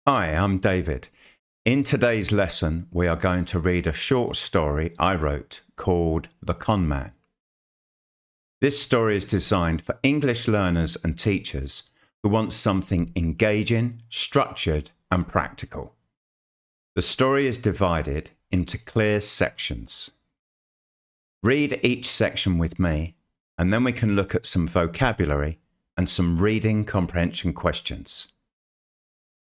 Hi, I'm David. In today's lesson, we are going to read a short story I wrote called The Conman. This story is designed for English learners and teachers who want something engaging, structured, and practical. The story is divided into clear sections. Read each section with me, and then we can look at some vocabulary and some reading comprehension questions.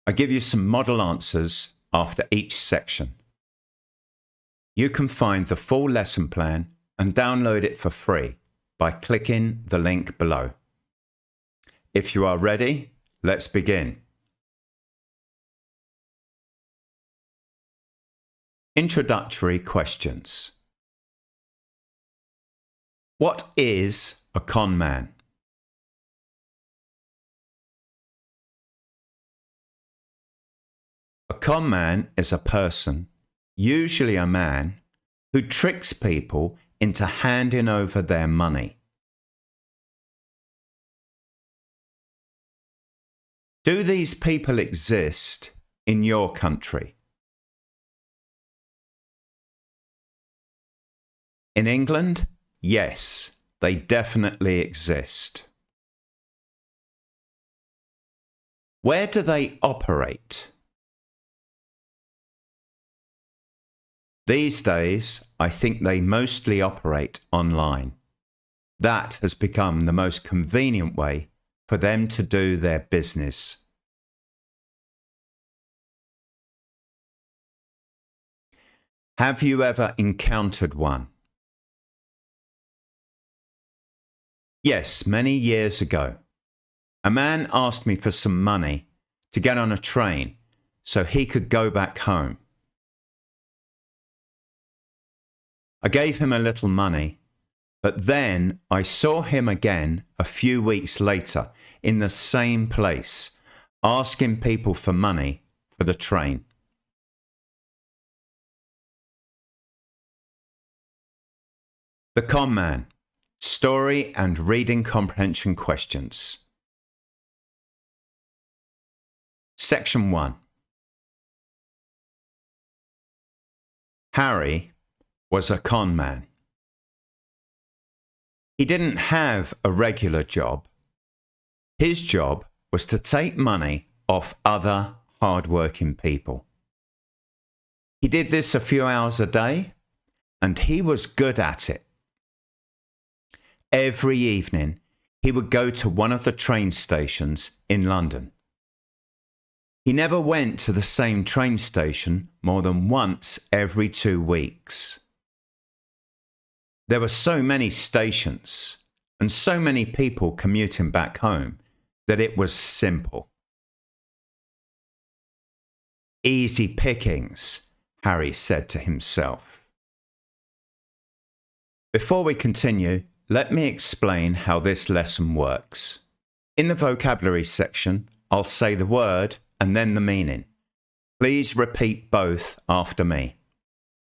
I give you some model answers after each section. You can find the full lesson plan and download it for free by clicking the link below. If you are ready, let's begin. Introductory questions. What is a con man? A con man is a person, usually a man, who tricks people into handing over their money. Do these people exist in your country? In England, yes, they definitely exist. Where do they operate? These days, I think they mostly operate online. That has become the most convenient way for them to do their business. Have you ever encountered one? Yes, many years ago. A man asked me for some money to get on a train so he could go back home. I gave him a little money, but then I saw him again a few weeks later in the same place, asking people for money for the train. The Con Man. Story and reading comprehension questions. Section 1. Harry was a con man. He didn't have a regular job. His job was to take money off other hard-working people. He did this a few hours a day, and he was good at it. Every evening, he would go to one of the train stations in London. He never went to the same train station more than once every 2 weeks. There were so many stations and so many people commuting back home that it was simple. Easy pickings, Harry said to himself. Before we continue, let me explain how this lesson works. In the vocabulary section, I'll say the word and then the meaning. Please repeat both after me.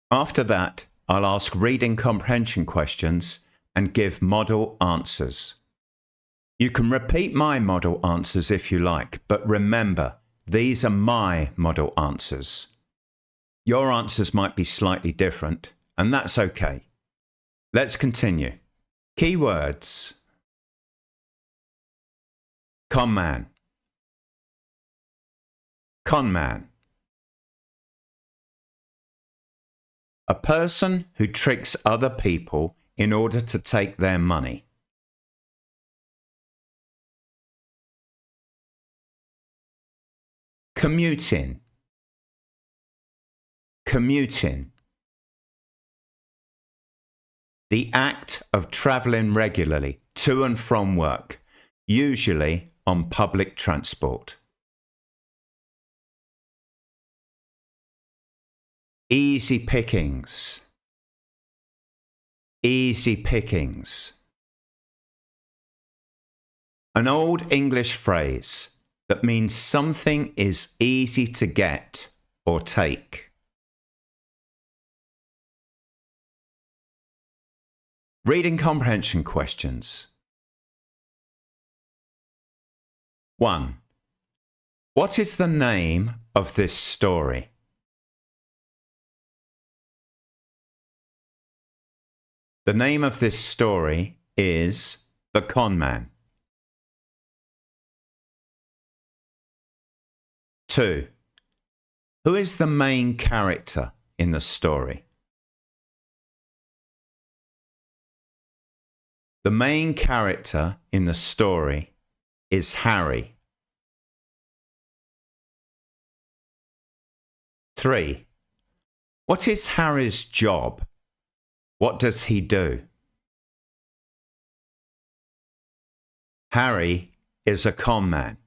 After that, I'll ask reading comprehension questions and give model answers. You can repeat my model answers if you like, but remember, these are my model answers. Your answers might be slightly different, and that's okay. Let's continue. Keywords. Conman. Conman. A person who tricks other people in order to take their money. Commuting. Commuting. The act of travelling regularly to and from work, usually on public transport. Easy pickings. Easy pickings. An old English phrase that means something is easy to get or take. Reading comprehension questions. 1. What is the name of this story? The name of this story is The Conman. 2. Who is the main character in the story? The main character in the story is Harry. 3. What is Harry's job? What does he do? Harry is a conman.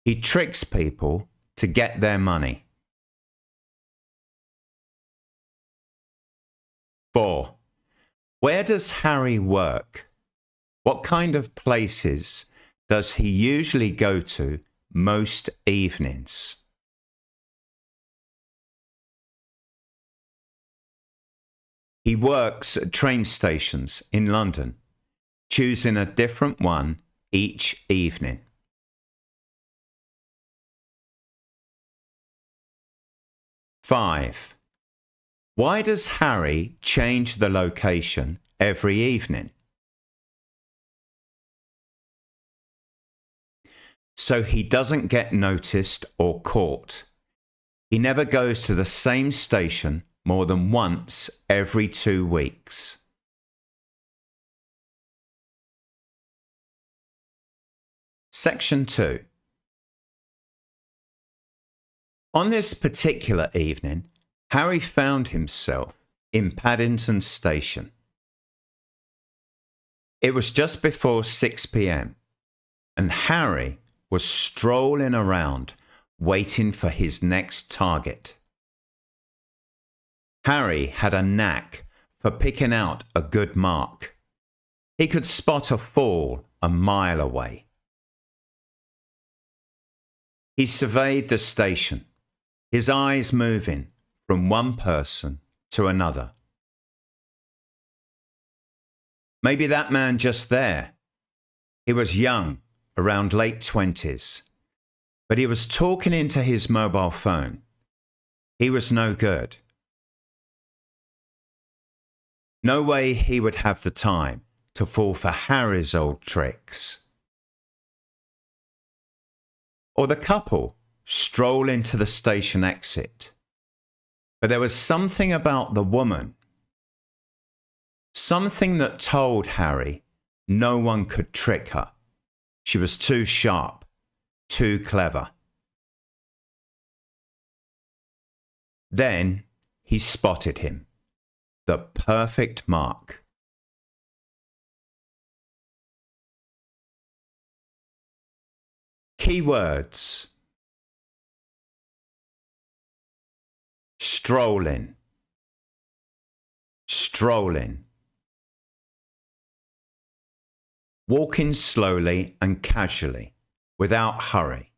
He tricks people to get their money. 4. Where does Harry work? What kind of places does he usually go to most evenings? He works at train stations in London, choosing a different one each evening. 5. Why does Harry change the location every evening? So he doesn't get noticed or caught. He never goes to the same station more than once every 2 weeks. Section 2. On this particular evening, Harry found himself in Paddington Station. It was just before 6 p.m. and Harry was strolling around waiting for his next target. Harry had a knack for picking out a good mark. He could spot a fall a mile away. He surveyed the station, his eyes moving from one person to another. Maybe that man just there. He was young, around late 20s, but he was talking into his mobile phone. He was no good. No way he would have the time to fall for Harry's old tricks. Or the couple stroll into the station exit. But there was something about the woman, something that told Harry no one could trick her. She was too sharp, too clever. Then he spotted him. The perfect mark. Keywords. Strolling. Strolling. Walking slowly and casually, without hurry.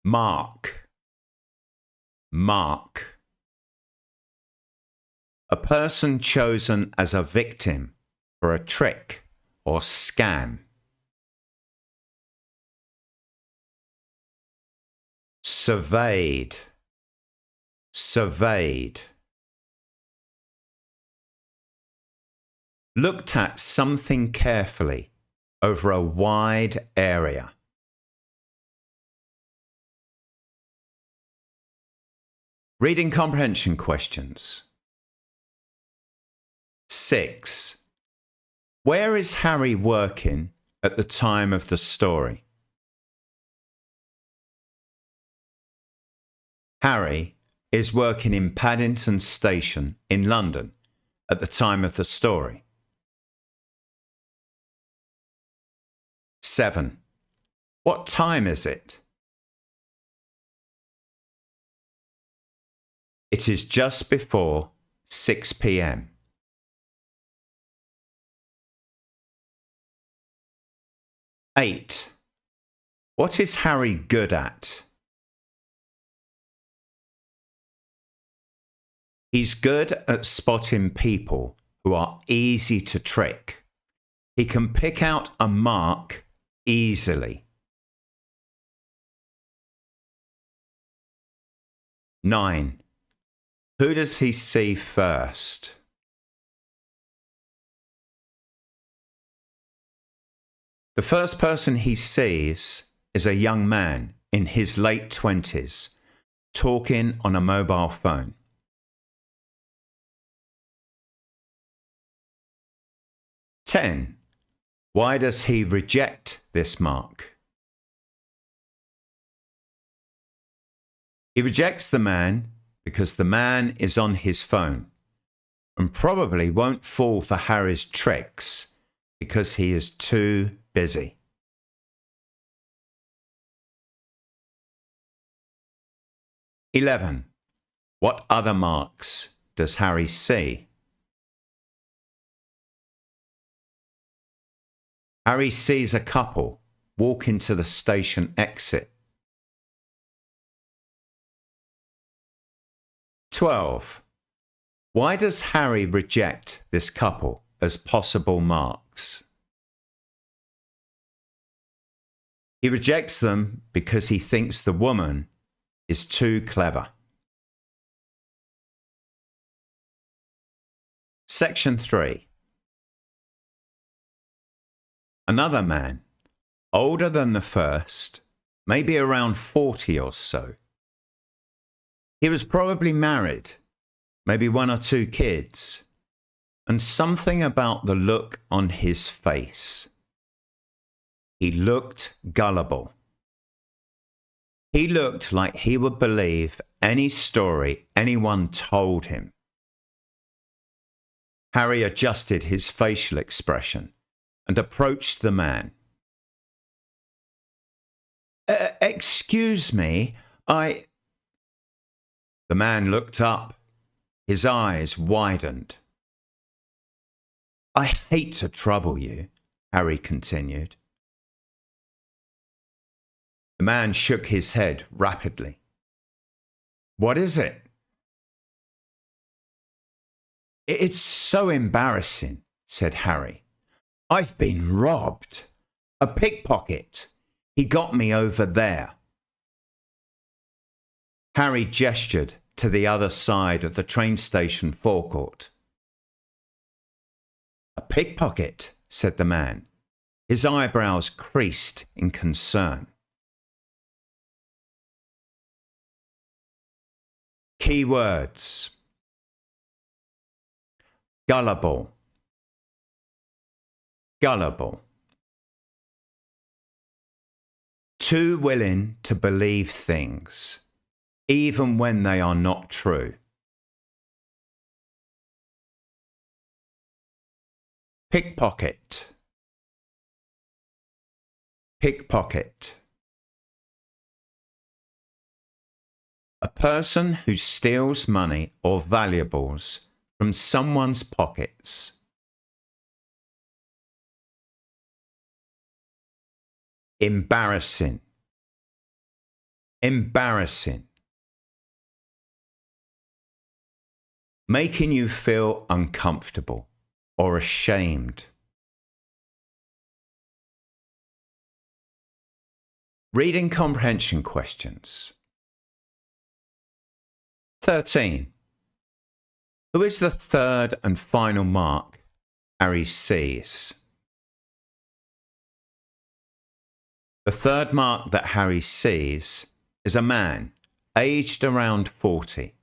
Mark. Mark. A person chosen as a victim for a trick or scam. Surveyed. Surveyed. Looked at something carefully over a wide area. Reading comprehension questions. 6. Where is Harry working at the time of the story? Harry is working in Paddington Station in London at the time of the story. 7. What time is it? It is just before 6 p.m. 8. What is Harry good at? He's good at spotting people who are easy to trick. He can pick out a mark easily. 9. Who does he see first? The first person he sees is a young man in his late 20s talking on a mobile phone. 10. Why does he reject this mark? He rejects the man because the man is on his phone and probably won't fall for Harry's tricks because he is too busy. 11. What other marks does Harry see? Harry sees a couple walk into the station exit. 12. Why does Harry reject this couple as possible marks? He rejects them because he thinks the woman is too clever. Section 3. Another man, older than the first, maybe around 40 or so. He was probably married, maybe 1 or 2 kids, and something about the look on his face. He looked gullible. He looked like he would believe any story anyone told him. Harry adjusted his facial expression and approached the man. Excuse me, The man looked up. His eyes widened. I hate to trouble you, Harry continued. The man shook his head rapidly. What is it? It's so embarrassing, said Harry. I've been robbed. A pickpocket. He got me over there. Harry gestured to the other side of the train station forecourt. A pickpocket, said the man. His eyebrows creased in concern. Key words. Gullible. Gullible. Too willing to believe things, even when they are not true. Pickpocket. Pickpocket. A person who steals money or valuables from someone's pockets. Embarrassing. Embarrassing. Making you feel uncomfortable or ashamed. Reading comprehension questions. 13. Who is the third and final mark Harry sees? The third mark that Harry sees is a man aged around 40.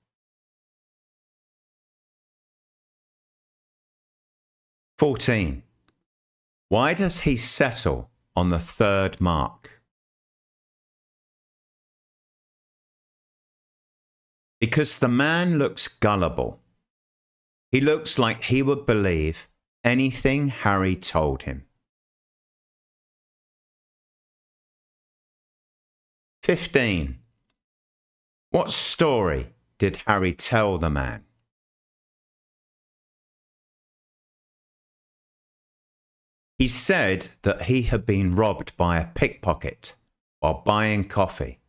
14. Why does he settle on the third mark? Because the man looks gullible. He looks like he would believe anything Harry told him. 15. What story did Harry tell the man? He said that he had been robbed by a pickpocket while buying coffee.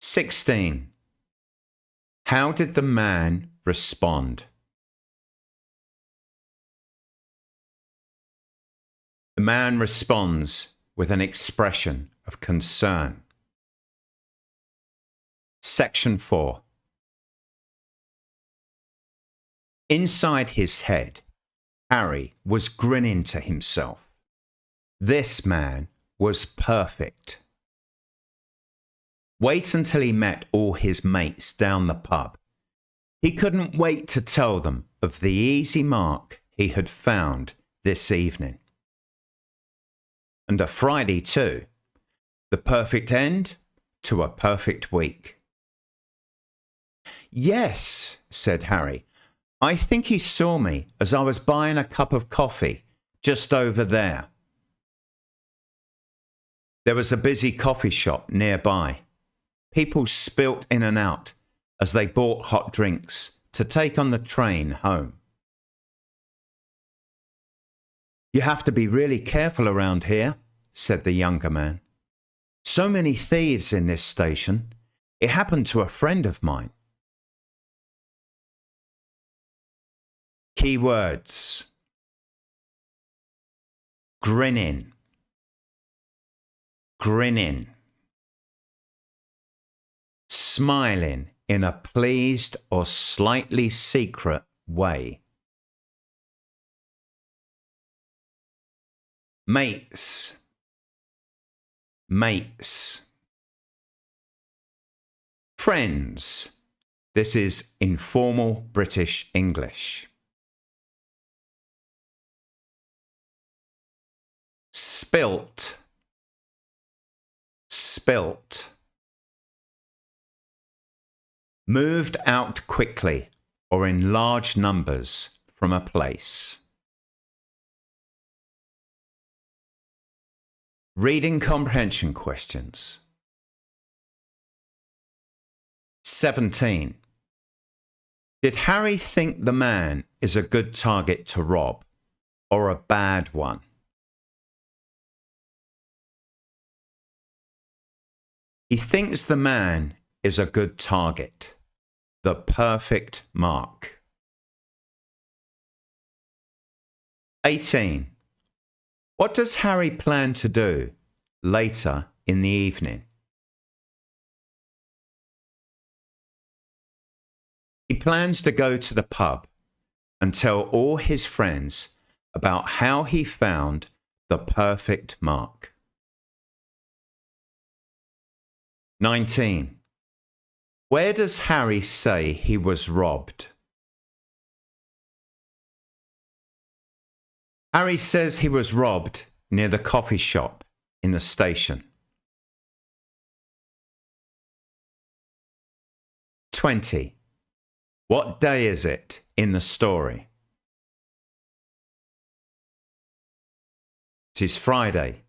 16. How did the man respond? The man responds with an expression of concern. Section 4. Inside his head, Harry was grinning to himself. This man was perfect. Wait until he met all his mates down the pub. He couldn't wait to tell them of the easy mark he had found this evening. And a Friday too. The perfect end to a perfect week. Yes, said Harry. I think he saw me as I was buying a cup of coffee just over there. There was a busy coffee shop nearby. People spilt in and out as they bought hot drinks to take on the train home. You have to be really careful around here, said the younger man. So many thieves in this station. It happened to a friend of mine. Key words. Grinning. Grinning. Smiling in a pleased or slightly secret way. Mates. Mates. Friends. This is informal British English. Spilt. Spilt. Moved out quickly or in large numbers from a place. Reading comprehension questions. 17. Did Harry think the man is a good target to rob or a bad one? He thinks the man is a good target, the perfect mark. 18. What does Harry plan to do later in the evening? He plans to go to the pub and tell all his friends about how he found the perfect mark. 19. Where does Harry say he was robbed? Harry says he was robbed near the coffee shop in the station. 20. What day is it in the story? It is Friday.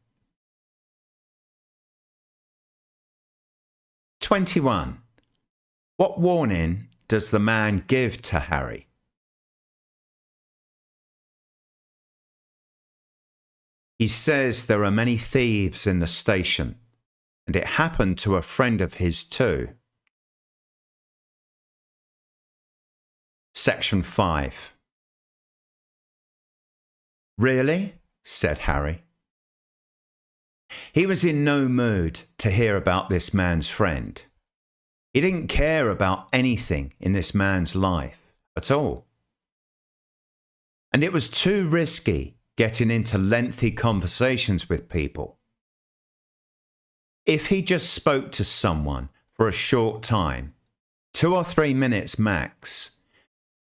21. What warning does the man give to Harry? He says there are many thieves in the station, and it happened to a friend of his too. Section 5. Really? Said Harry. He was in no mood to hear about this man's friend. He didn't care about anything in this man's life at all. And it was too risky getting into lengthy conversations with people. If he just spoke to someone for a short time, 2 or 3 minutes max,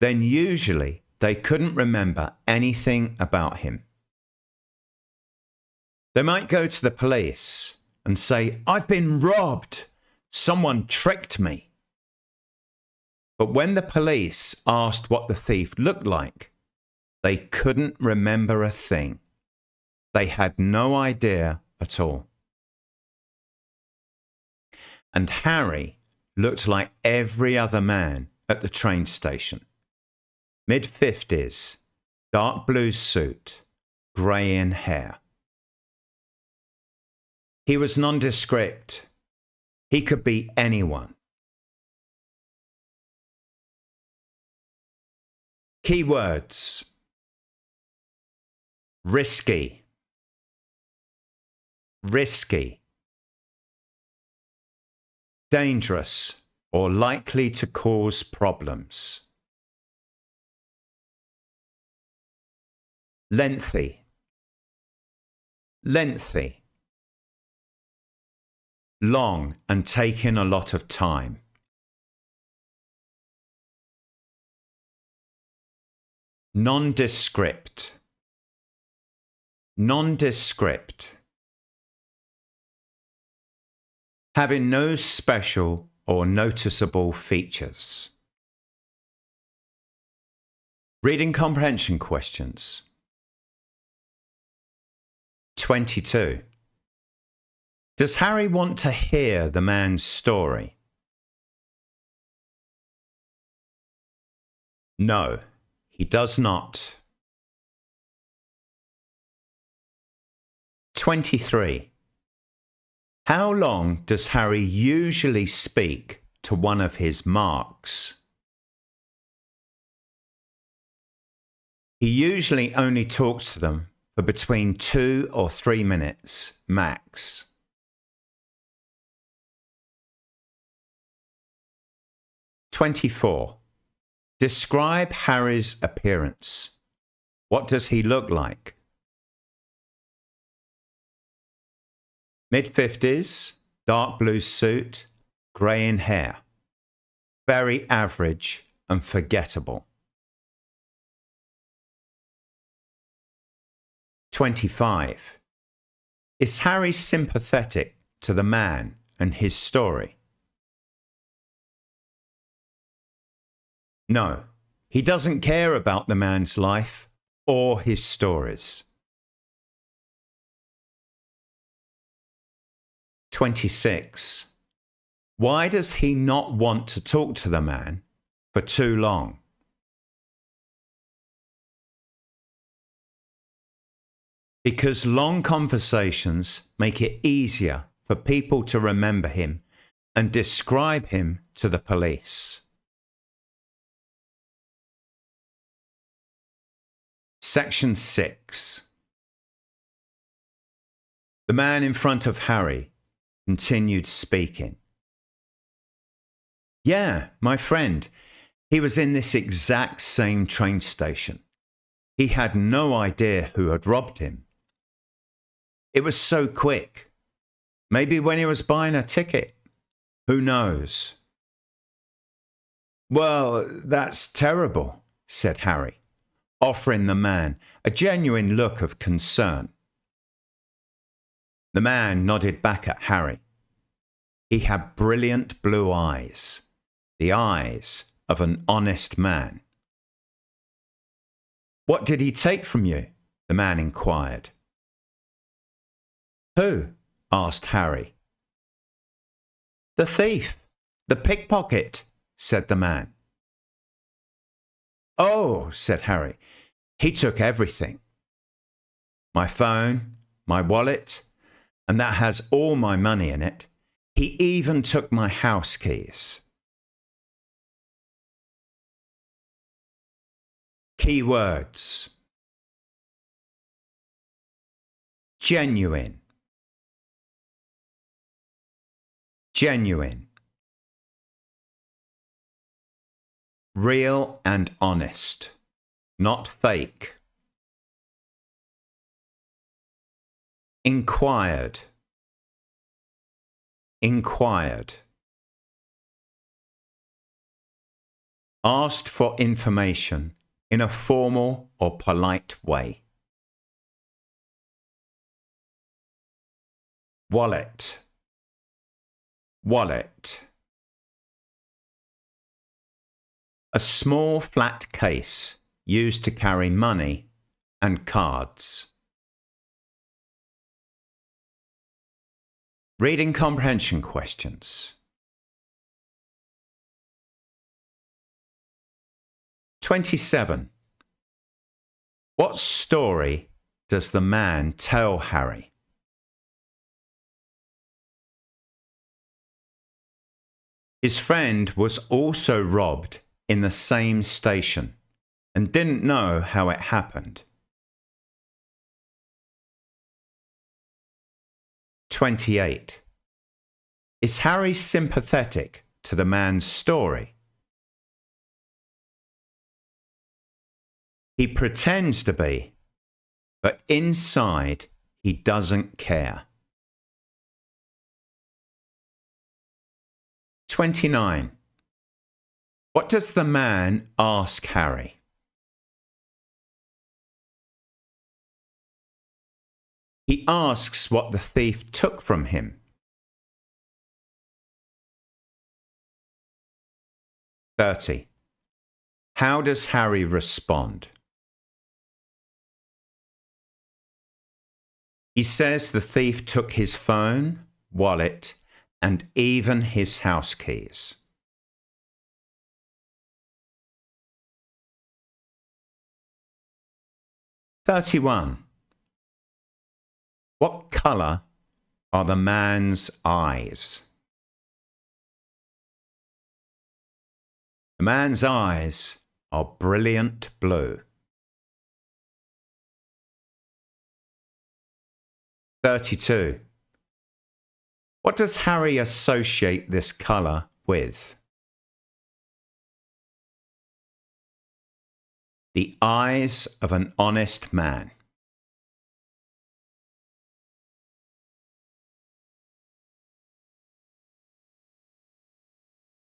then usually they couldn't remember anything about him. They might go to the police and say, "I've been robbed. Someone tricked me." But when the police asked what the thief looked like, they couldn't remember a thing. They had no idea at all. And Harry looked like every other man at the train station. Mid-50s, dark blue suit, grey in hair. He was nondescript. He could be anyone. Keywords. Risky. risky, dangerous, or likely to cause problems. Lengthy, lengthy, long and taking a lot of time. Nondescript, nondescript, having no special or noticeable features. Reading comprehension questions. 22. Does Harry want to hear the man's story? No, he does not. 23. How long does Harry usually speak to one of his marks? He usually only talks to them for between 2 or 3 minutes max. 24. Describe Harry's appearance. What does he look like? Mid-50s, dark blue suit, grey in hair. Very average and forgettable. 25. Is Harry sympathetic to the man and his story? No, he doesn't care about the man's life or his stories. 26. Why does he not want to talk to the man for too long? Because long conversations make it easier for people to remember him and describe him to the police. Section 6. The man in front of Harry continued speaking. Yeah, my friend. He was in this exact same train station. He had no idea who had robbed him. It was so quick. Maybe when he was buying a ticket. Who knows? Well, that's terrible, said Harry, offering the man a genuine look of concern. The man nodded back at Harry. He had brilliant blue eyes, the eyes of an honest man. What did he take from you? The man inquired. Who? Asked Harry. The thief, the pickpocket, said the man. Oh, said Harry, he took everything. My phone, my wallet, and that has all my money in it. He even took my house keys. Key words. Genuine. Genuine. Real and honest, not fake. Inquired. Inquired. Asked for information in a formal or polite way. Wallet. Wallet. A small flat case used to carry money and cards. Reading comprehension questions. 27. What story does the man tell Harry? His friend was also robbed in the same station and didn't know how it happened. 28. Is Harry sympathetic to the man's story? He pretends to be, but inside he doesn't care. 29. What does the man ask Harry? He asks what the thief took from him. 30. How does Harry respond? He says the thief took his phone, wallet, and even his house keys. 31. What colour are the man's eyes? The man's eyes are brilliant blue. 32. What does Harry associate this colour with? The eyes of an honest man.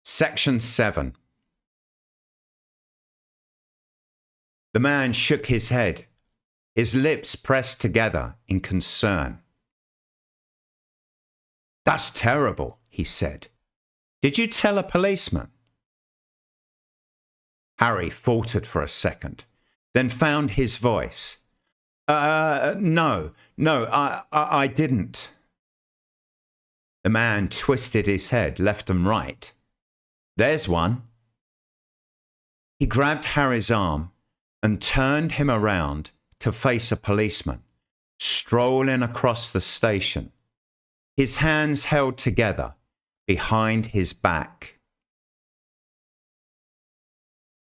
Section 7. The man shook his head, his lips pressed together in concern. That's terrible, he said. Did you tell a policeman? Harry faltered for a second, then found his voice. No, I didn't. The man twisted his head left and right. There's one. He grabbed Harry's arm and turned him around to face a policeman, strolling across the station, his hands held together behind his back.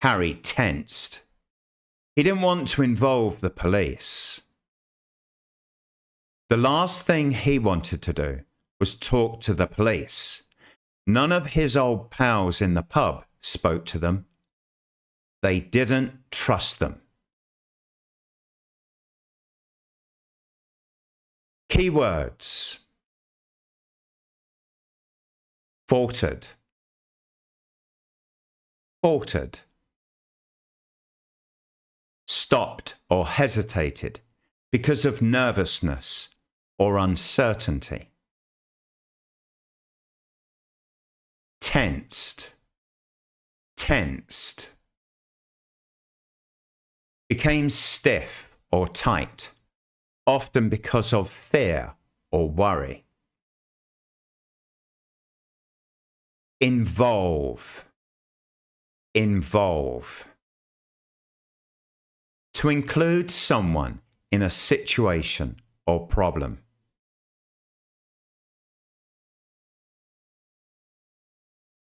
Harry tensed. He didn't want to involve the police. The last thing he wanted to do was talk to the police. None of his old pals in the pub spoke to them. They didn't trust them. Keywords. Faltered. Faltered. Stopped or hesitated because of nervousness or uncertainty. Tensed. Tensed. Became stiff or tight, often because of fear or worry. Involve. Involve. To include someone in a situation or problem.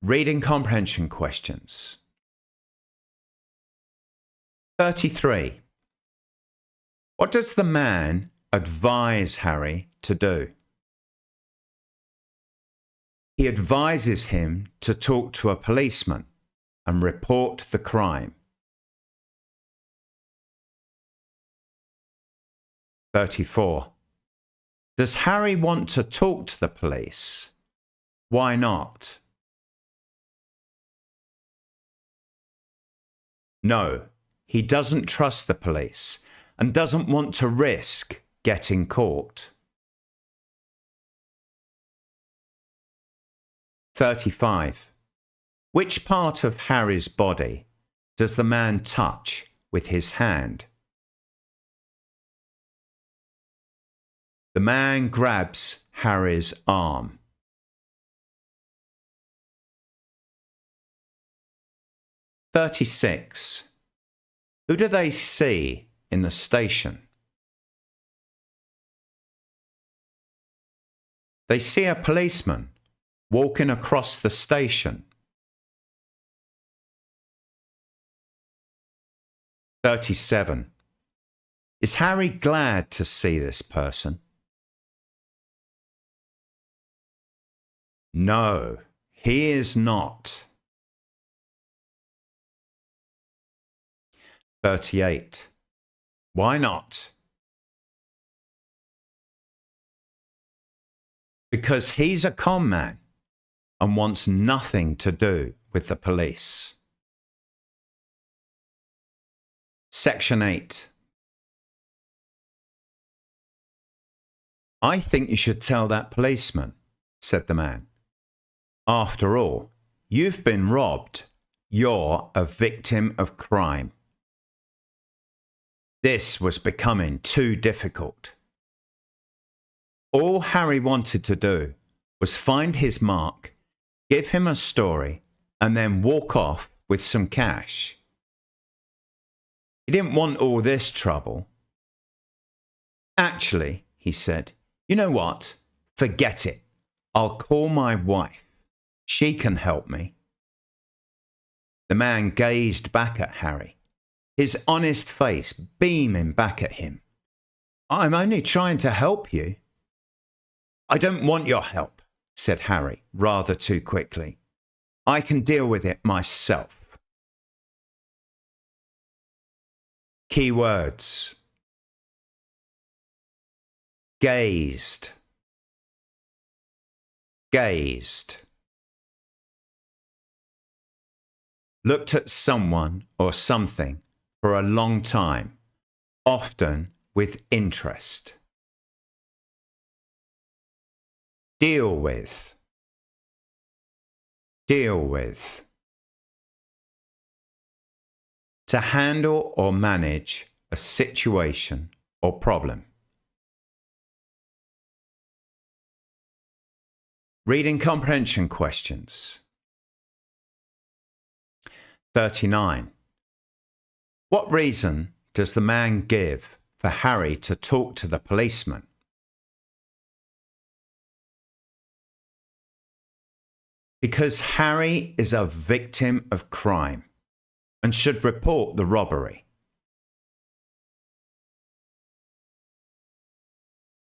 Reading comprehension questions. 33. What does the man advise Harry to do? He advises him to talk to a policeman and report the crime. 34. Does Harry want to talk to the police? Why not? No, he doesn't trust the police and doesn't want to risk getting caught. 35. Which part of Harry's body does the man touch with his hand? The man grabs Harry's arm. 36. Who do they see in the station? They see a policeman walking across the station. 37. Is Harry glad to see this person? No, he is not. 38. Why not? Because he's a conman and wants nothing to do with the police. Section 8. I think you should tell that policeman, said the man. After all, you've been robbed. You're a victim of crime. This was becoming too difficult. All Harry wanted to do was find his Mark, give him a story, and then walk off with some cash. He didn't want all this trouble. Actually, he said, you know what? Forget it. I'll call my wife. She can help me. The man gazed back at Harry, his honest face beaming back at him. I'm only trying to help you. I don't want your help, said Harry, rather too quickly. I can deal with it myself. Key words. Gazed. Gazed. Looked at someone or something for a long time, often with interest. Deal with. Deal with. To handle or manage a situation or problem. Reading comprehension questions. 39. What reason does the man give for Harry to talk to the policeman? Because Harry is a victim of crime and should report the robbery.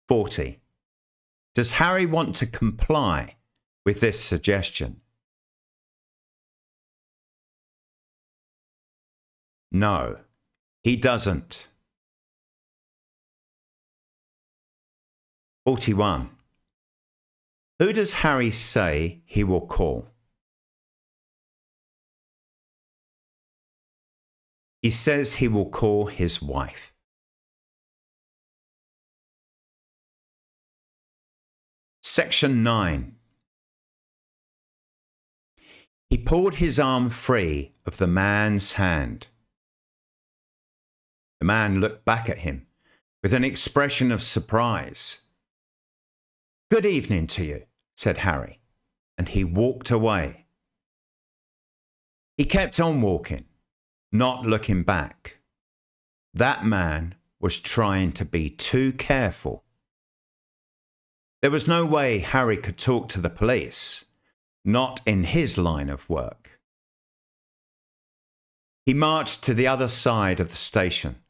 40. Does Harry want to comply with this suggestion? No, he doesn't. 41. Who does Harry say he will call? He says he will call his wife. Section 9. He pulled his arm free of the man's hand. The man looked back at him with an expression of surprise. Good evening to you, said Harry, and he walked away. He kept on walking, not looking back. That man was trying to be too careful. There was no way Harry could talk to the police, not in his line of work. He marched to the other side of the station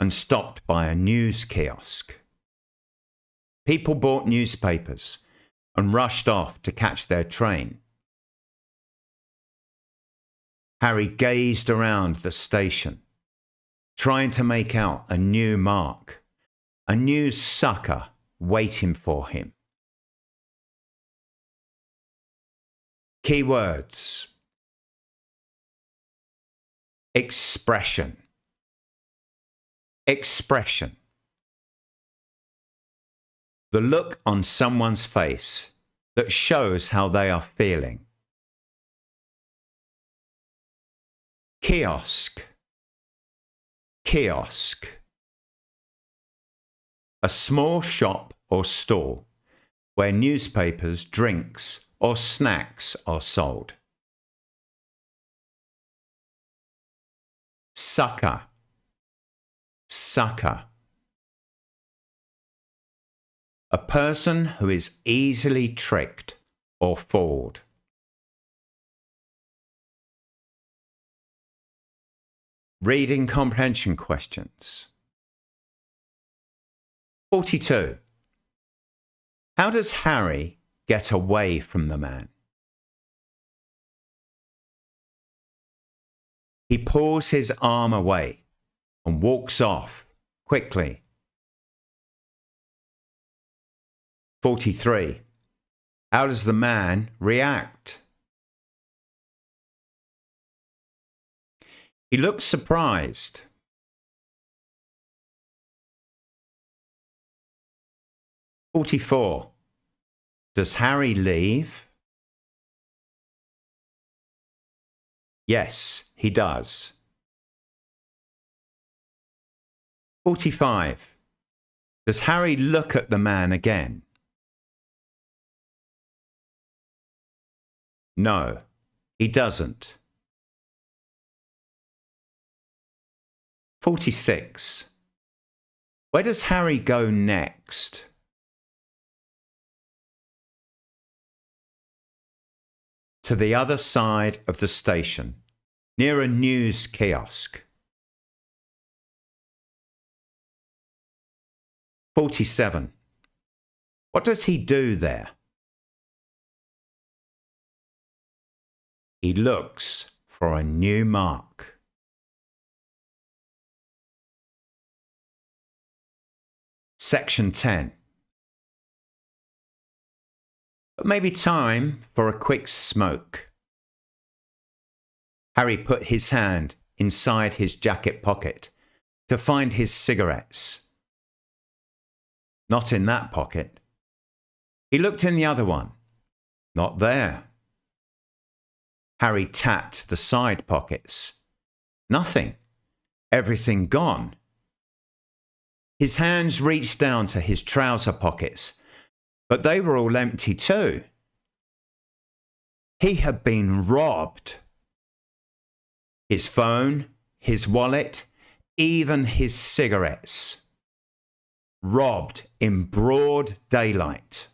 and stopped by a news kiosk. People bought newspapers and rushed off to catch their train. Harry gazed around the station, trying to make out a new Mark, a new sucker waiting for him. Key words. Expression. Expression. The look on someone's face that shows how they are feeling. Kiosk. Kiosk. A small shop or store where newspapers, drinks, or snacks are sold. Sucker. Sucker. A person who is easily tricked or fooled. Reading comprehension questions. 42. How does Harry get away from the man. He pulls his arm away and walks off quickly. 43. How does the man react? He looks surprised. 44. Does Harry leave? Yes, he does. 45. Does Harry look at the man again? No, he doesn't. 46. Where does Harry go next? To the other side of the station, near a news kiosk. 47. What does he do there? He looks for a new mark. Section 10. But maybe time for a quick smoke. Harry put his hand inside his jacket pocket to find his cigarettes. Not in that pocket. He looked in the other one. Not there. Harry tapped the side pockets. Nothing. Everything gone. His hands reached down to his trouser pockets, but they were all empty too. He had been robbed. His phone, his wallet, even his cigarettes. Robbed in broad daylight.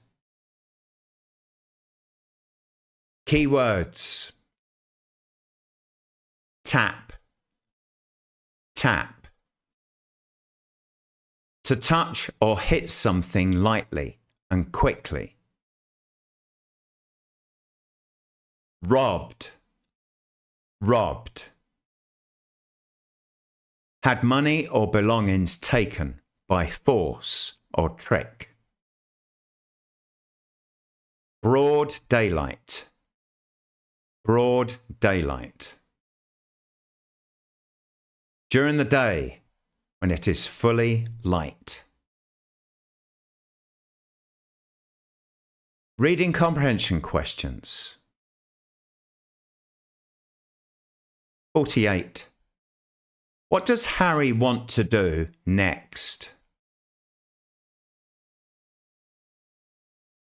Keywords. Tap. Tap. To touch or hit something lightly and quickly. Robbed. Robbed. Had money or belongings taken by force or trick. Broad daylight. Broad daylight. During the day, when it is fully light. Reading comprehension questions. 48. What does Harry want to do next?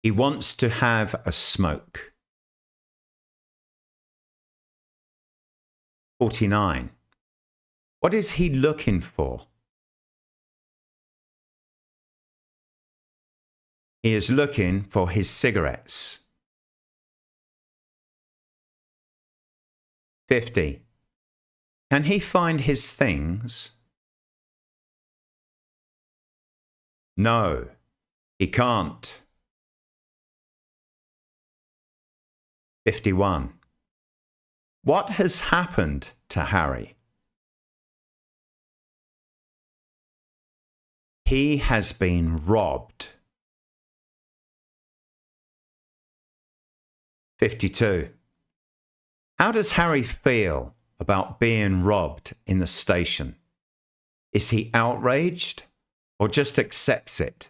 He wants to have a smoke. 49. What is he looking for? He is looking for his cigarettes. 50. Can he find his things? No, he can't. 51. What has happened to Harry? He has been robbed. 52. How does Harry feel about being robbed in the station? Is he outraged or just accepts it?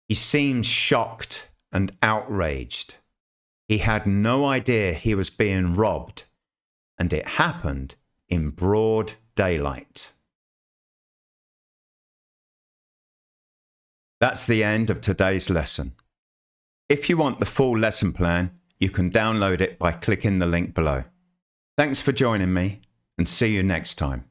He seems shocked and outraged. He had no idea he was being robbed, and it happened in broad daylight. That's the end of today's lesson. If you want the full lesson plan, you can download it by clicking the link below. Thanks for joining me, and see you next time.